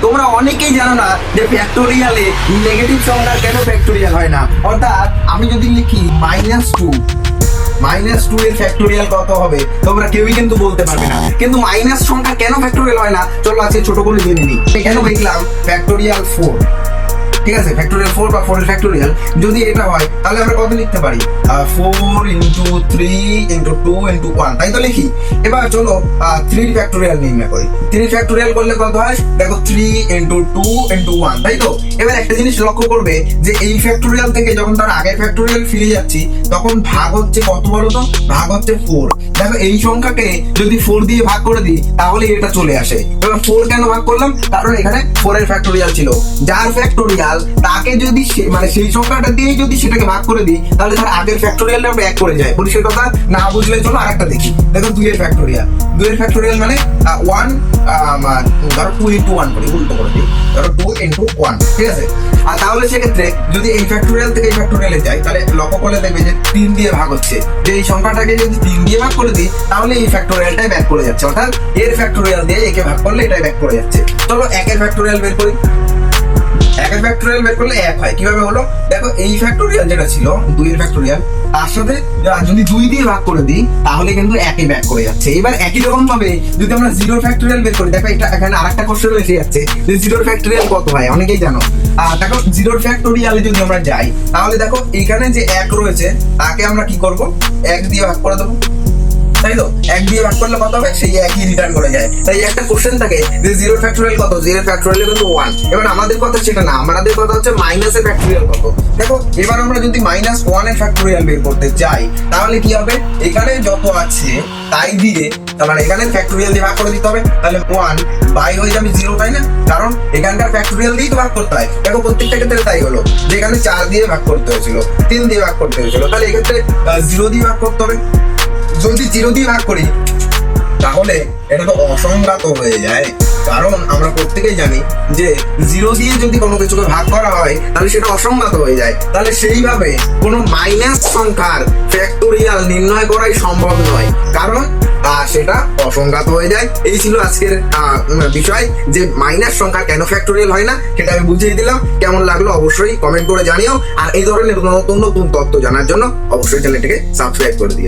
তোমরা অনেকেই জানো না যে ফ্যাক্টোরিয়ালে নেগেটিভ সংখ্যা কেন ফ্যাক্টোরিয়াল হয় না। অর্থাৎ আমি যদি লিখি -2 এর ফ্যাক্টোরিয়াল কত হবে, তোমরা কেউই কিন্তু বলতে পারবে না। কিন্তু মাইনাস সংখ্যা কেন ফ্যাক্টোরিয়াল হয় না, চলো আজকে ছোট করে জেনে নিই। এখানে লিখলাম ফ্যাক্টোরিয়াল 4, ঠিক আছে, ফ্যাক্টোরিয়াল 4 বা 4 এর ফ্যাক্টোরিয়াল যদি এটা হয় তাহলে আমরা কত লিখতে পারি, 4 × 3 × 2 × 1, তাই তো লিখি। এবার চলো 3 ফ্যাক্টোরিয়াল নির্ণয় করি। 3 ফ্যাক্টোরিয়াল করলে কত হয় দেখো, 3 × 2 × 1, তাই তো। এবার একটা জিনিস লক্ষ্য করবে যে এই ফ্যাক্টোরিয়াল থেকে যখন তার আগের ফ্যাক্টোরিয়াল ফিরে যাচ্ছি তখন ভাগ হচ্ছে কত বলো তো, ভাগ হচ্ছে 4। দেখো এই সংখ্যাকে যদি 4 দিয়ে ভাগ করে দিই তাহলে এটা চলে আসে। এবার 4 কেন ভাগ করলাম, কারণ এখানে 4 এর ফ্যাক্টোরিয়াল ছিল, যার ফ্যাক্টোরিয়াল তাকে যদি মানে সেই সংখ্যাটা দিয়ে যদি সেটাকে ভাগ করে দিই তাহলে তার আগের ফ্যাক্টোরিয়ালটা ব্যাক করে যায়। পরিষ্কার কথা, না বুঝলে চলো আরেকটা দেখি। দেখো 2 এর ফ্যাক্টোরিয়াল মানে 1, ধরো 2 × 1 করি, উল্টো করে দিই, ধরো 2 × 1, ঠিক আছে। আর তাহলে সেক্ষেত্রে যদি এই ফ্যাক্টোরিয়াল থেকে এই ফ্যাক্টোরিয়ালে যাই তাহলে লক্ষ্য করলে দেখবে যে 3 দিয়ে ভাগ হচ্ছে। যে এই সংখ্যাটাকে যদি 3 দিয়ে ভাগ করে দিই তাহলে এই ফ্যাক্টোরিয়ালটাই ব্যাক করে যাচ্ছে, অর্থাৎ এর ফ্যাক্টোরিয়াল দিয়ে একে ভাগ করলে এটাই ব্যাক করে যাচ্ছে। চলো 1 এর ফ্যাক্টোরিয়াল বের করি। 1 এর ফ্যাক্টোরিয়াল বের করলে 1 হয়। কিভাবে হলো দেখো, এই ফ্যাক্টোরিয়াল যেটা ছিল 2 এর ফ্যাক্টোরিয়াল, তার সাথে যদি 2 দিয়ে ভাগ করে দিই তাহলে কিন্তু 1 এ ব্যাক করে যাচ্ছে। এবার একই রকম ভাবে যদি আমরা 0 ফ্যাক্টোরিয়াল বের করি, দেখো এটা এখানে আরেকটা কোশ্চেন এসে যাচ্ছে যে 0 ফ্যাক্টোরিয়াল কত হয়, অনেকেই জানো। দেখো 0 ফ্যাক্টোরিয়ালে যদি আমরা যাই তাহলে দেখো এখানে যে 1 রয়েছে তাকে আমরা কি করব, 1 দিয়ে ভাগ করে দেবো, তাই তো। 1 দিয়ে ভাগ করলে কত হবে, সেই একই রিটার্ন করে যায়। তাই একটা কোশ্চেন থাকে যে 0 ফ্যাক্টোরিয়াল কত, 0 ফ্যাক্টোরিয়াল কিন্তু 1। এবার আমাদের কথা সেটা না, আমাদের কথা হচ্ছে মাইনাসের ফ্যাক্টোরিয়াল কত। দেখো এবার আমরা যদি -1 এর ফ্যাক্টোরিয়াল বের করতে যাই তাহলে কি হবে, এখানে যত আছে তাই দিয়ে মানে এখানে ফ্যাক্টোরিয়াল দিয়ে ভাগ করে দিতে হবে, তাহলে 1 বাই হয়ে যাবে 0, তাই না। কারণ এখানকার ফ্যাক্টোরিয়াল দিয়েই তো ভাগ করতে হয়। দেখো প্রত্যেকটা ক্ষেত্রে তাই হলো, যে এখানে 4 দিয়ে ভাগ করতে হয়েছিল, 3 দিয়ে ভাগ করতে হয়েছিল, তাহলে এক্ষেত্রে 0 দিয়ে ভাগ করতে হবে। যদি 0 দিয়ে ভাগ করি তাহলে এটা তো অসংখ্যাত হয়ে যায়, কারণ আমরা প্রত্যেকেই জানি যে 0 দিয়ে যদি কোনো কিছুকে ভাগ করা হয় তাহলে সেটা অসংখ্যাত হয়ে যায়। তাহলে সেইভাবে কোনো মাইনাস সংখ্যার ফ্যাক্টোরিয়াল নির্ণয় করাই সম্ভব নয়, কারণ সেটা অসংখ্যাত হয়ে যায়। এই ছিল আজকের বিষয়, যে মাইনাস সংখ্যা কেন ফ্যাক্টোরিয়াল হয় না সেটা আমি বুঝিয়ে দিলাম। কেমন লাগলো অবশ্যই কমেন্ট করে জানিও, আর এই ধরনের নতুন নতুন তথ্য জানার জন্য অবশ্যই চ্যানেলটিকে সাবস্ক্রাইব করে দিও।